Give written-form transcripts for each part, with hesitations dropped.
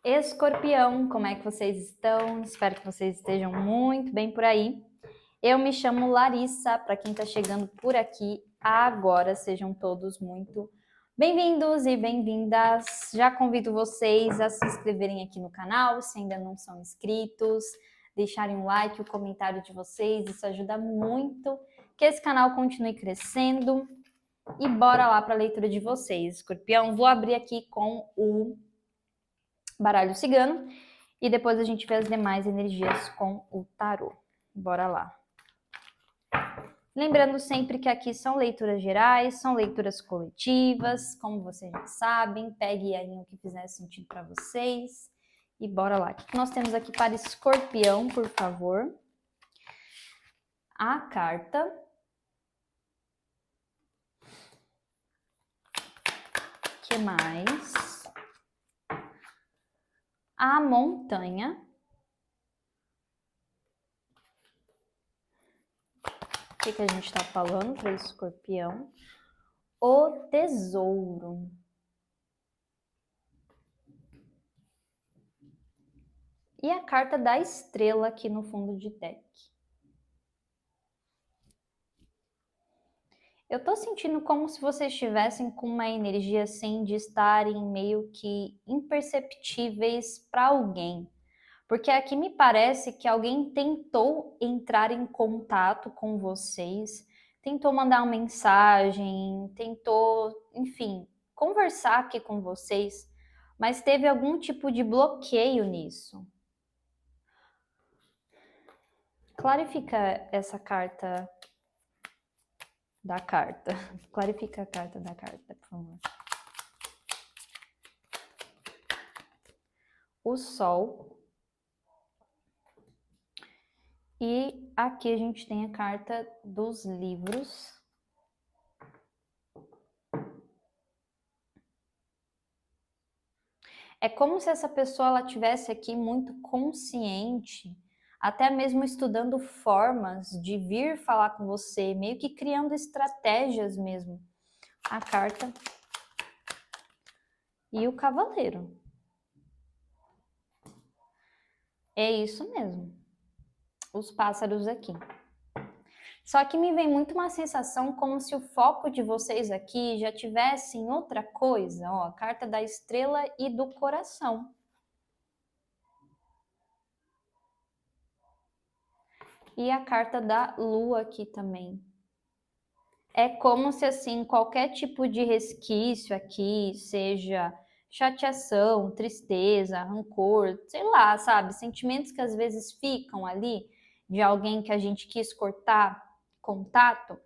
Escorpião, como é que vocês estão? Espero que vocês estejam muito bem por aí. Eu me chamo Larissa, para quem está chegando por aqui agora, sejam todos muito bem-vindos e bem-vindas. Já convido vocês a se inscreverem aqui no canal, se ainda não são inscritos, deixarem um like, o comentário de vocês, isso ajuda muito que esse canal continue crescendo. E bora lá para a leitura de vocês, Escorpião. Vou abrir aqui com o baralho cigano e depois a gente vê as demais energias com o tarô. Bora lá. Lembrando sempre que aqui são leituras gerais, são leituras coletivas, como vocês já sabem, pegue aí o que fizer sentido para vocês e bora lá. O que nós temos aqui para Escorpião, por favor? A carta. O que mais? A montanha. O que a gente está falando para Escorpião? O tesouro. E a carta da estrela aqui no fundo de deck. Eu tô sentindo como se vocês estivessem com uma energia assim de estarem meio que imperceptíveis para alguém. Porque aqui me parece que alguém tentou entrar em contato com vocês, tentou mandar uma mensagem, tentou, enfim, conversar aqui com vocês, mas teve algum tipo de bloqueio nisso. Clarifica essa carta da carta. Clarifica a carta da carta, por favor. O Sol. E aqui a gente tem a carta dos livros. É como se essa pessoa ela tivesse aqui muito consciente, até mesmo estudando formas de vir falar com você, meio que criando estratégias mesmo. A carta e o cavaleiro. É isso mesmo. Os pássaros aqui. Só que me vem muito uma sensação como se o foco de vocês aqui já tivesse em outra coisa, ó, a carta da estrela e do coração. E a carta da lua aqui também. É como se, assim, qualquer tipo de resquício aqui, seja chateação, tristeza, rancor, sei lá, sabe? Sentimentos que às vezes ficam ali de alguém que a gente quis cortar contato,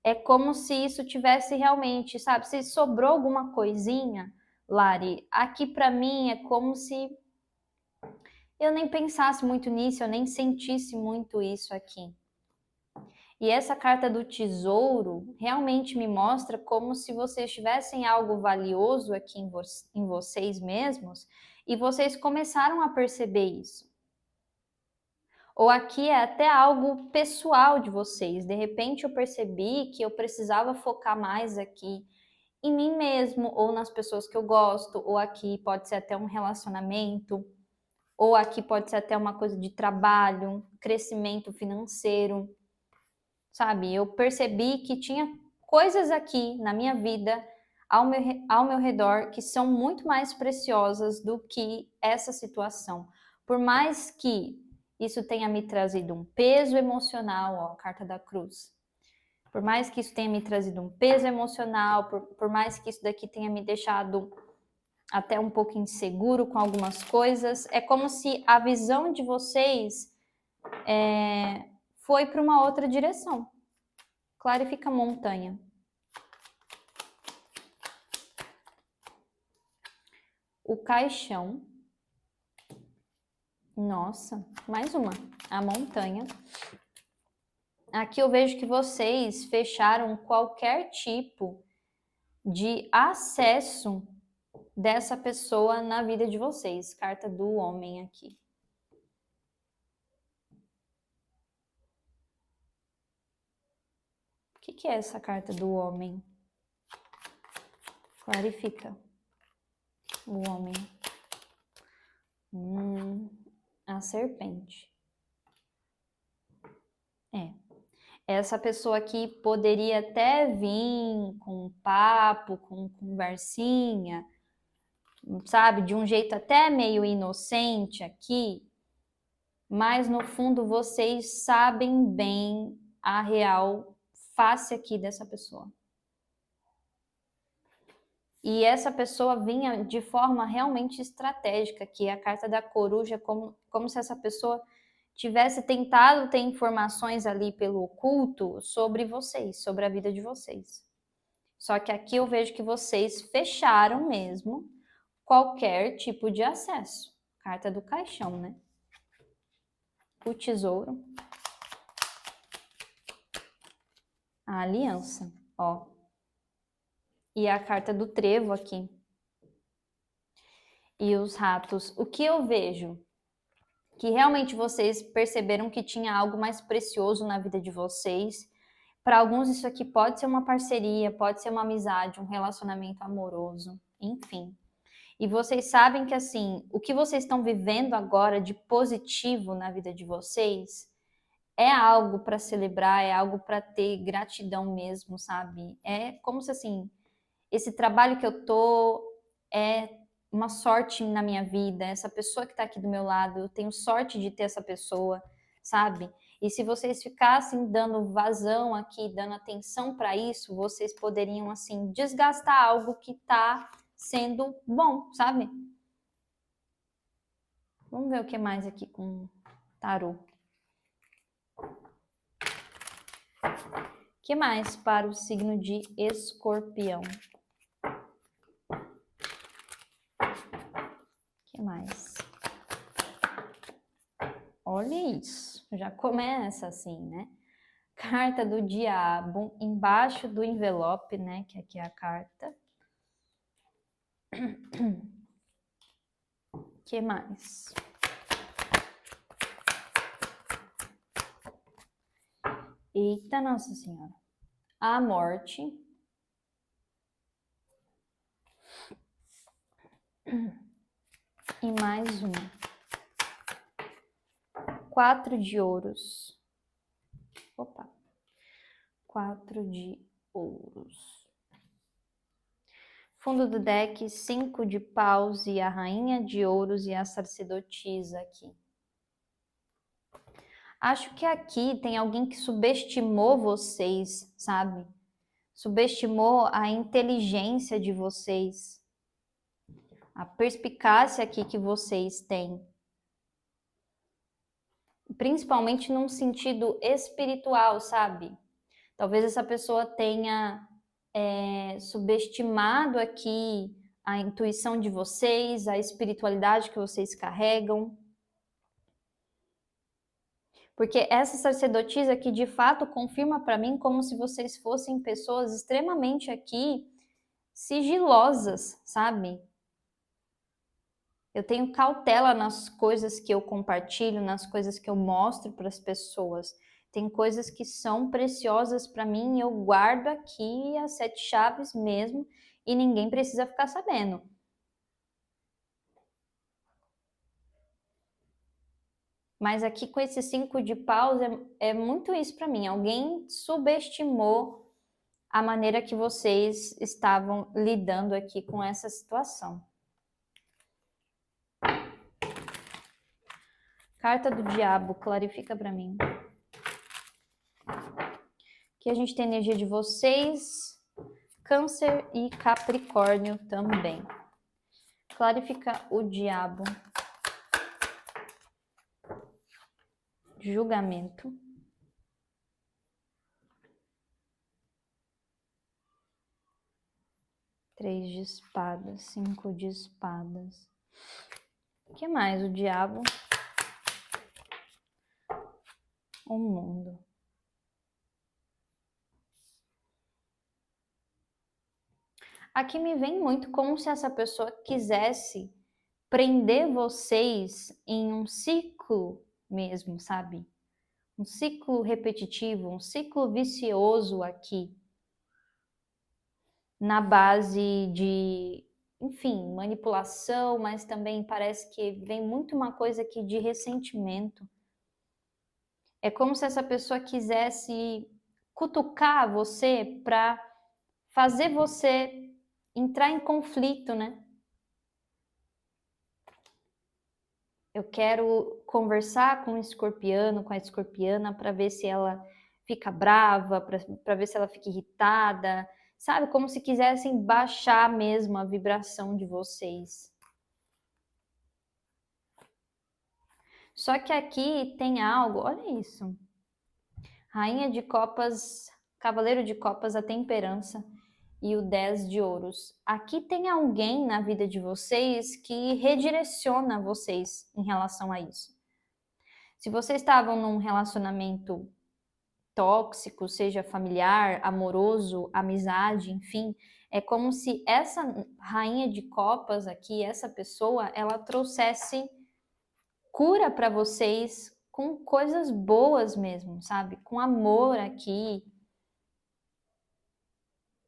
é como se isso tivesse realmente, sabe? Se sobrou alguma coisinha, Lari, aqui para mim é como se eu nem pensasse muito nisso, eu nem sentisse muito isso aqui. E essa carta do tesouro realmente me mostra como se vocês tivessem algo valioso aqui em vocês mesmos e vocês começaram a perceber isso. Ou aqui é até algo pessoal de vocês. De repente eu percebi que eu precisava focar mais aqui em mim mesmo, ou nas pessoas que eu gosto, ou aqui pode ser até um relacionamento, ou aqui pode ser até uma coisa de trabalho, crescimento financeiro. Sabe, eu percebi que tinha coisas aqui na minha vida, ao meu redor, que são muito mais preciosas do que essa situação. Por mais que isso tenha me trazido um peso emocional, ó, a carta da cruz. Por mais que isso tenha me trazido um peso emocional, por mais que isso daqui tenha me deixado até um pouco inseguro com algumas coisas, é como se a visão de vocês foi para uma outra direção. Clarifica a montanha. O caixão. Nossa, mais uma. A montanha. Aqui eu vejo que vocês fecharam qualquer tipo de acesso dessa pessoa na vida de vocês. Carta do homem aqui. O que é essa carta do homem? Clarifica. O homem. a serpente. Essa pessoa aqui poderia até vir com um papo, com conversinha, sabe, de um jeito até meio inocente aqui, mas no fundo vocês sabem bem a real face aqui dessa pessoa. E essa pessoa vinha de forma realmente estratégica, que é a carta da coruja, como se essa pessoa tivesse tentado ter informações ali pelo oculto sobre vocês, sobre a vida de vocês. Só que aqui eu vejo que vocês fecharam mesmo qualquer tipo de acesso. Carta do caixão, né? O tesouro. A aliança, ó. E a carta do trevo aqui. E os ratos. O que eu vejo? Que realmente vocês perceberam que tinha algo mais precioso na vida de vocês. Para alguns isso aqui pode ser uma parceria, pode ser uma amizade, um relacionamento amoroso, enfim. E vocês sabem que assim, o que vocês estão vivendo agora de positivo na vida de vocês é algo para celebrar, é algo para ter gratidão mesmo, sabe? É como se assim, esse trabalho que eu tô é uma sorte na minha vida, essa pessoa que tá aqui do meu lado, eu tenho sorte de ter essa pessoa, sabe? E se vocês ficassem dando vazão aqui, dando atenção para isso, vocês poderiam assim desgastar algo que tá sendo bom, sabe? Vamos ver o que mais aqui com tarô. O que mais para o signo de Escorpião? O que mais? Olha isso, já começa assim, né? Carta do diabo embaixo do envelope, né? Que aqui é a carta. O que mais? Eita, Nossa Senhora. A morte. E mais uma. 4 de ouros. Opa. 4 de ouros. Fundo do deck, 5 de paus e a rainha de ouros e a sacerdotisa aqui. Acho que aqui tem alguém que subestimou vocês, sabe? Subestimou a inteligência de vocês, a perspicácia aqui que vocês têm. Principalmente num sentido espiritual, sabe? Talvez essa pessoa tenha subestimado aqui a intuição de vocês, a espiritualidade que vocês carregam. Porque essa sacerdotisa aqui de fato confirma para mim como se vocês fossem pessoas extremamente aqui sigilosas, sabe? Eu tenho cautela nas coisas que eu compartilho, nas coisas que eu mostro para as pessoas. Tem coisas que são preciosas para mim e eu guardo aqui as 7 chaves mesmo e ninguém precisa ficar sabendo. Mas aqui com esse 5 de paus é muito isso para mim. Alguém subestimou a maneira que vocês estavam lidando aqui com essa situação. Carta do diabo, clarifica para mim. Aqui a gente tem energia de vocês, Câncer e Capricórnio também. Clarifica o diabo. Julgamento. Três de espadas, 5 de espadas. O que mais? O diabo. O mundo. Aqui me vem muito como se essa pessoa quisesse prender vocês em um ciclo mesmo, sabe? Um ciclo repetitivo, um ciclo vicioso aqui. Na base de enfim, manipulação, mas também parece que vem muito uma coisa aqui de ressentimento. É como se essa pessoa quisesse cutucar você para fazer você entrar em conflito, né? Eu quero conversar com o escorpiano, com a escorpiana, para ver se ela fica brava, para ver se ela fica irritada, sabe? Como se quisessem baixar mesmo a vibração de vocês. Só que aqui tem algo, olha isso. Rainha de Copas, Cavaleiro de Copas, a Temperança e o 10 de Ouros. Aqui tem alguém na vida de vocês que redireciona vocês em relação a isso. Se vocês estavam num relacionamento tóxico, seja familiar, amoroso, amizade, enfim, é como se essa rainha de copas aqui, essa pessoa, ela trouxesse cura para vocês com coisas boas mesmo, sabe? Com amor aqui,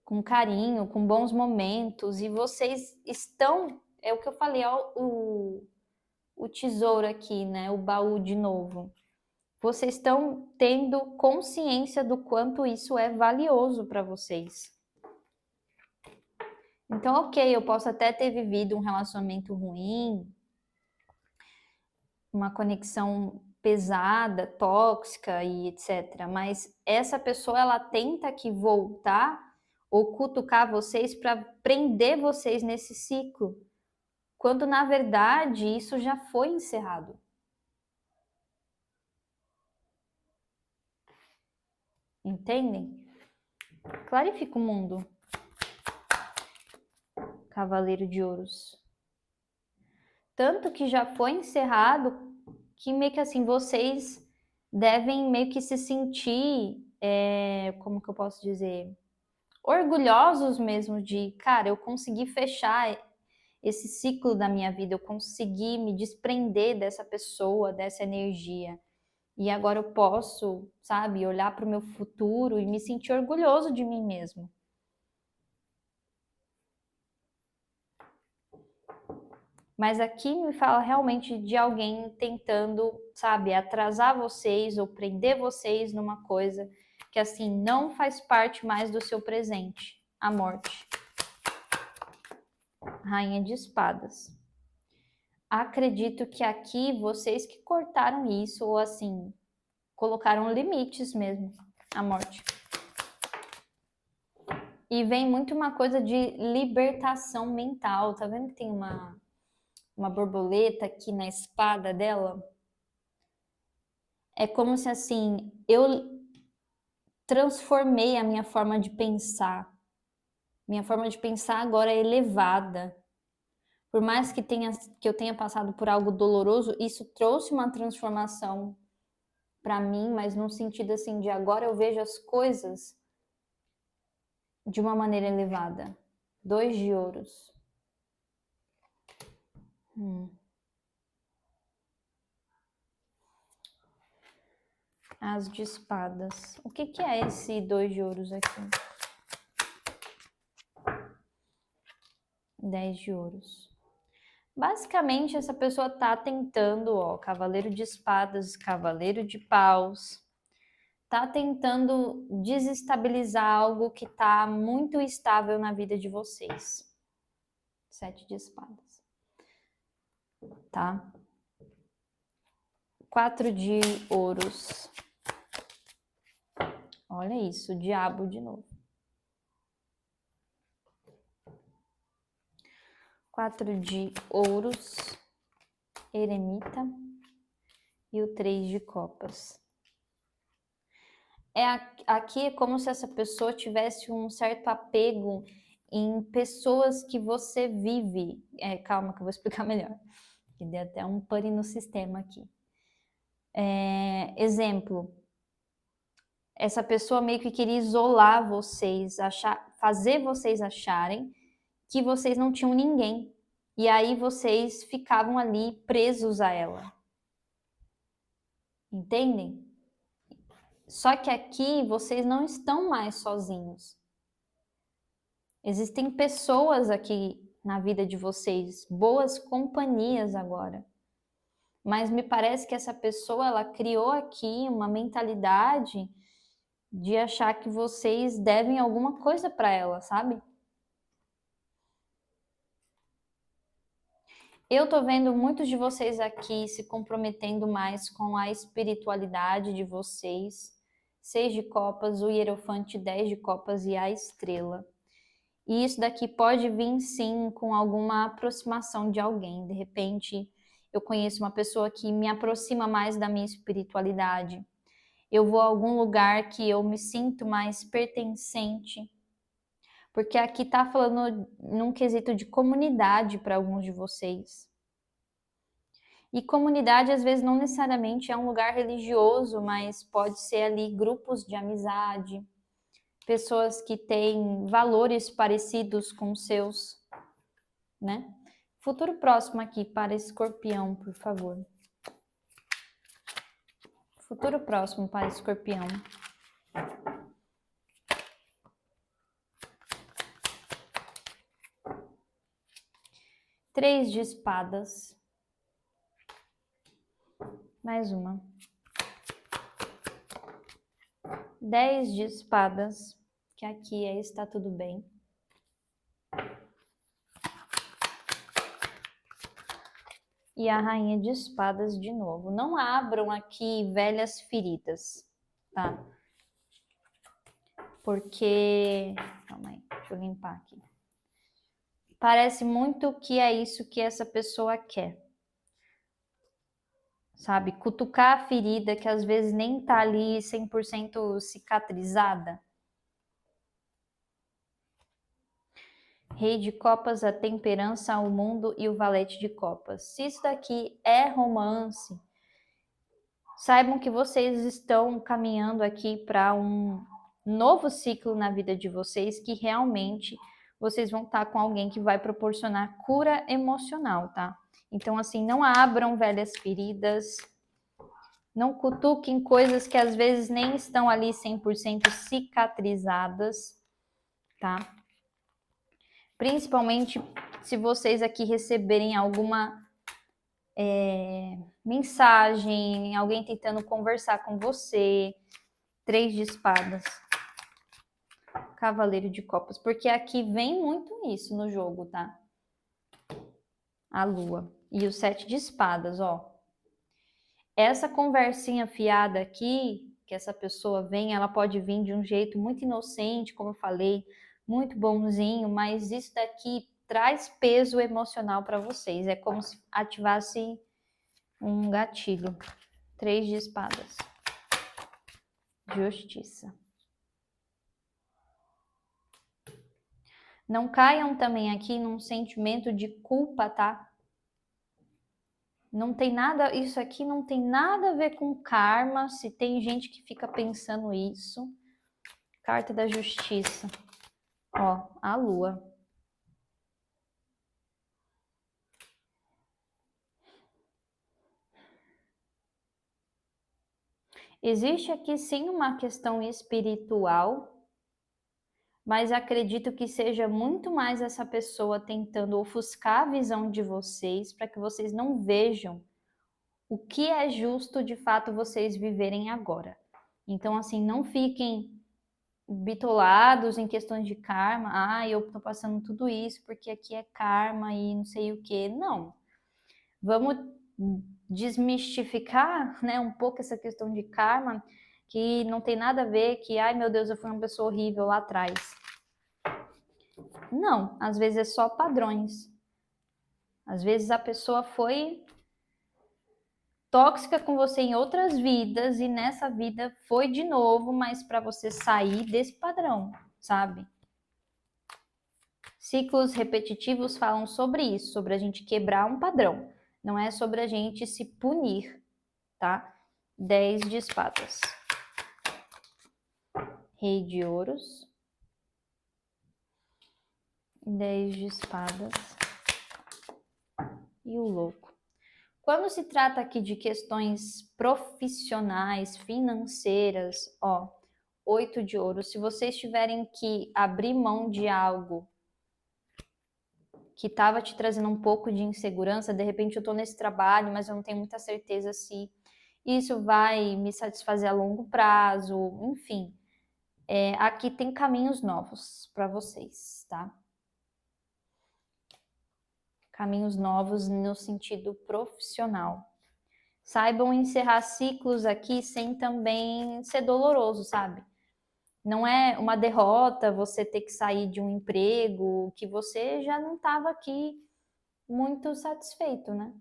com carinho, com bons momentos, e vocês estão, é o que eu falei, ó, o tesouro aqui, né? O baú de novo. Vocês estão tendo consciência do quanto isso é valioso para vocês. Então, ok, eu posso até ter vivido um relacionamento ruim, uma conexão pesada, tóxica e etc. Mas essa pessoa, ela tenta aqui voltar ou cutucar vocês para prender vocês nesse ciclo, quando na verdade isso já foi encerrado. Entendem? Clarifica o mundo. Cavaleiro de Ouros. Tanto que já foi encerrado que meio que assim, vocês devem meio que se sentir, como que eu posso dizer, orgulhosos mesmo de, cara, eu consegui fechar esse ciclo da minha vida, eu consegui me desprender dessa pessoa, dessa energia. E agora eu posso, sabe, olhar para o meu futuro e me sentir orgulhoso de mim mesmo. Mas aqui me fala realmente de alguém tentando, sabe, atrasar vocês ou prender vocês numa coisa que, assim, não faz parte mais do seu presente. A morte. Rainha de Espadas. Acredito que aqui vocês que cortaram isso, ou assim, colocaram limites mesmo à morte. E vem muito uma coisa de libertação mental. Tá vendo que tem uma borboleta aqui na espada dela? É como se assim, eu transformei a minha forma de pensar. Minha forma de pensar agora é elevada. Por mais que eu tenha passado por algo doloroso, isso trouxe uma transformação para mim, mas num sentido assim de agora eu vejo as coisas de uma maneira elevada. 2 de ouros. As de espadas. O que é esse 2 de ouros aqui? 10 de ouros. Basicamente, essa pessoa tá tentando, ó, cavaleiro de espadas, cavaleiro de paus, tá tentando desestabilizar algo que tá muito estável na vida de vocês. 7 de espadas. Tá? 4 de ouros. Olha isso, o diabo de novo. 4 de ouros, eremita e o 3 de copas. Aqui é como se essa pessoa tivesse um certo apego em pessoas que você vive. Calma que eu vou explicar melhor. Que deu até um pane no sistema aqui. Exemplo, essa pessoa meio que queria isolar vocês, fazer vocês acharem que vocês não tinham ninguém. E aí vocês ficavam ali presos a ela. Entendem? Só que aqui vocês não estão mais sozinhos. Existem pessoas aqui na vida de vocês, boas companhias agora. Mas me parece que essa pessoa, ela criou aqui uma mentalidade de achar que vocês devem alguma coisa para ela, sabe? Eu tô vendo muitos de vocês aqui se comprometendo mais com a espiritualidade de vocês. 6 de copas, o hierofante, 10 de copas e a estrela. E isso daqui pode vir sim com alguma aproximação de alguém. De repente, eu conheço uma pessoa que me aproxima mais da minha espiritualidade. Eu vou a algum lugar que eu me sinto mais pertencente. Porque aqui tá falando num quesito de comunidade para alguns de vocês. E comunidade, às vezes, não necessariamente é um lugar religioso, mas pode ser ali grupos de amizade, pessoas que têm valores parecidos com os seus, né? Futuro próximo aqui para Escorpião, por favor. Futuro próximo para Escorpião. 3 de espadas. Mais uma. 10 de espadas, que aqui é está tudo bem. E a rainha de espadas de novo. Não abram aqui velhas feridas, tá? Porque... Calma aí, deixa eu limpar aqui. Parece muito que é isso que essa pessoa quer. Sabe? Cutucar a ferida que às vezes nem tá ali 100% cicatrizada. Rei de copas, a temperança, o mundo e o valete de copas. Se isso daqui é romance, saibam que vocês estão caminhando aqui para um novo ciclo na vida de vocês, que realmente vocês vão estar com alguém que vai proporcionar cura emocional, tá? Então, assim, não abram velhas feridas, não cutuquem coisas que às vezes nem estão ali 100% cicatrizadas, tá? Principalmente se vocês aqui receberem alguma mensagem, alguém tentando conversar com você. 3 de espadas. Cavaleiro de copas. Porque aqui vem muito isso no jogo, tá? A lua. E o 7 de espadas, ó. Essa conversinha fiada aqui, que essa pessoa vem, ela pode vir de um jeito muito inocente, como eu falei, muito bonzinho, mas isso daqui traz peso emocional para vocês. É como se ativasse um gatilho. 3 de espadas. Justiça. Não caiam também aqui num sentimento de culpa, tá? Não tem nada, isso aqui não tem nada a ver com karma, se tem gente que fica pensando isso. Carta da justiça. Ó, a lua. Existe aqui sim uma questão espiritual, mas acredito que seja muito mais essa pessoa tentando ofuscar a visão de vocês para que vocês não vejam o que é justo de fato vocês viverem agora. Então, assim, não fiquem bitolados em questões de karma. Ah, eu tô passando tudo isso porque aqui é karma e não sei o que. Não. Vamos desmistificar, né, um pouco essa questão de karma, que não tem nada a ver que, ai meu Deus, eu fui uma pessoa horrível lá atrás. Não, às vezes é só padrões. Às vezes a pessoa foi tóxica com você em outras vidas e nessa vida foi de novo, mas para você sair desse padrão, sabe? Ciclos repetitivos falam sobre isso, sobre a gente quebrar um padrão. Não é sobre a gente se punir, tá? 10 de espadas. Rei de ouros. 10 de espadas. E o louco. Quando se trata aqui de questões profissionais, financeiras, ó, 8 de ouros. Se vocês tiverem que abrir mão de algo que estava te trazendo um pouco de insegurança, de repente eu estou nesse trabalho, mas eu não tenho muita certeza se isso vai me satisfazer a longo prazo, enfim. Aqui tem caminhos novos para vocês, tá? Caminhos novos no sentido profissional. Saibam encerrar ciclos aqui sem também ser doloroso, sabe? Não é uma derrota você ter que sair de um emprego que você já não estava aqui muito satisfeito, né?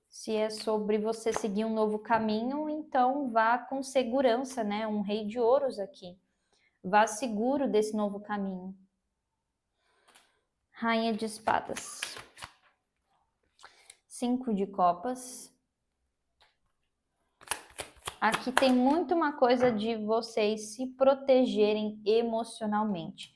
Se é sobre você seguir um novo caminho, então vá com segurança, né? Um rei de ouros aqui. Vá seguro desse novo caminho. Rainha de espadas. 5 de copas. Aqui tem muito uma coisa de vocês se protegerem emocionalmente.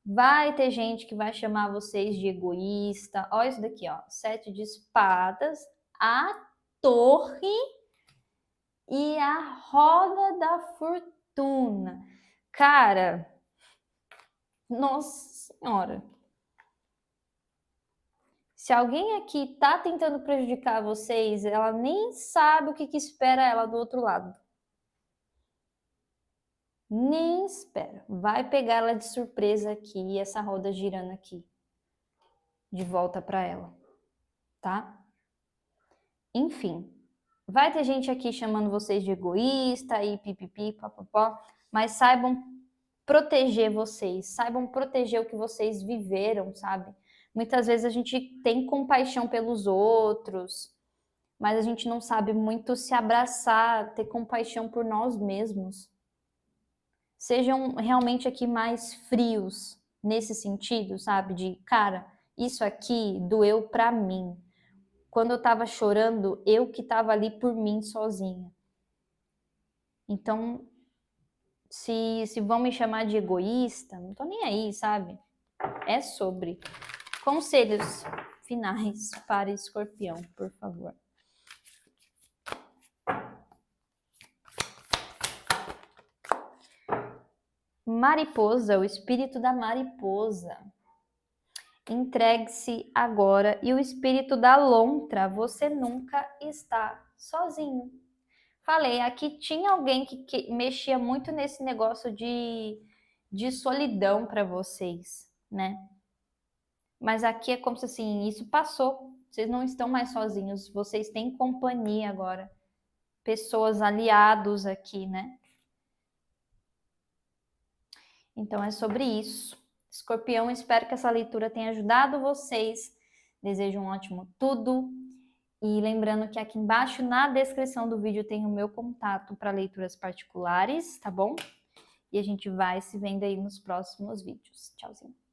Vai ter gente que vai chamar vocês de egoísta. Olha isso daqui, ó. 7 de espadas, a torre e a roda da fortuna. Cara, nossa senhora. Se alguém aqui tá tentando prejudicar vocês, ela nem sabe o que espera ela do outro lado. Nem espera. Vai pegar ela de surpresa aqui e essa roda girando aqui. De volta para ela. Tá? Enfim. Vai ter gente aqui chamando vocês de egoísta e pipipi, papapó. Mas saibam proteger vocês. Saibam proteger o que vocês viveram, sabe? Muitas vezes a gente tem compaixão pelos outros, mas a gente não sabe muito se abraçar, ter compaixão por nós mesmos. Sejam realmente aqui mais frios nesse sentido, sabe? De, cara, isso aqui doeu pra mim. Quando eu tava chorando, eu que tava ali por mim sozinha. Então, se vão me chamar de egoísta, não tô nem aí, sabe? É sobre. Conselhos finais para Escorpião, por favor. Mariposa, o espírito da mariposa. Entregue-se agora. E o espírito da lontra, você nunca está sozinho. Falei, aqui tinha alguém que mexia muito nesse negócio de solidão para vocês, né? Mas aqui é como se assim, isso passou. Vocês não estão mais sozinhos, vocês têm companhia agora. Pessoas aliados aqui, né? Então é sobre isso. Escorpião, espero que essa leitura tenha ajudado vocês. Desejo um ótimo tudo. E lembrando que aqui embaixo na descrição do vídeo tem o meu contato para leituras particulares, tá bom? E a gente vai se vendo aí nos próximos vídeos. Tchauzinho.